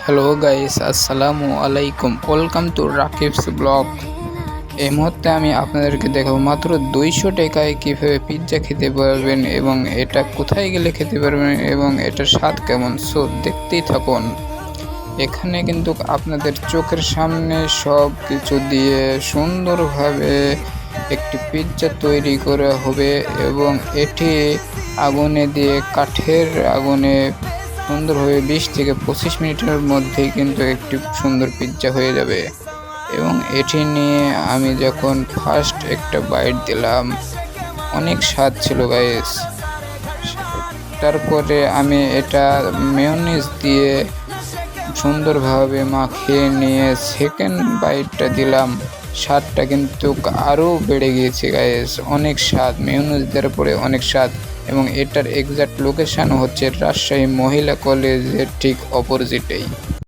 Hello guys, আসসালামু আলাইকুম। Welcome to Rakib's blog. এই মুহূর্তে আমি আপনাদেরকে দেখাবো মাত্র 200 টাকায় কীভাবে পিৎজা খেতে পারবেন এবং এটা কোথায় গেলে খেতে পারবেন এবং এটার স্বাদ কেমন। সো দেখতেই থাকুন। এখানে কিন্তু আপনাদের চোখের সামনে সব কিছু দিয়ে সুন্দরভাবে একটি পিৎজা তৈরি করা হবে এবং এটি আগুনে দিয়ে কাঠের আগুনে সুন্দরভাবে 20 থেকে 25 মিনিটের মধ্যেই কিন্তু একটি সুন্দর পিৎজা হয়ে যাবে। এবং এটি নিয়ে আমি যখন ফার্স্ট একটা বাইট দিলাম, অনেক স্বাদ ছিল গাইস। তারপরে আমি এটা মেয়োনিজ দিয়ে সুন্দরভাবে মাখিয়ে নিয়ে সেকেন্ড বাইটটা দিলাম, স্বাদটা কিন্তু আরও বেড়ে গিয়েছে গাইস। অনেক স্বাদ, মেয়োনিজ দেওয়ার পরে অনেক স্বাদ। এবং এটার এক্সাক্ট লোকেশান হচ্ছে রাজশাহী মহিলা কলেজের ঠিক অপোজিটেই।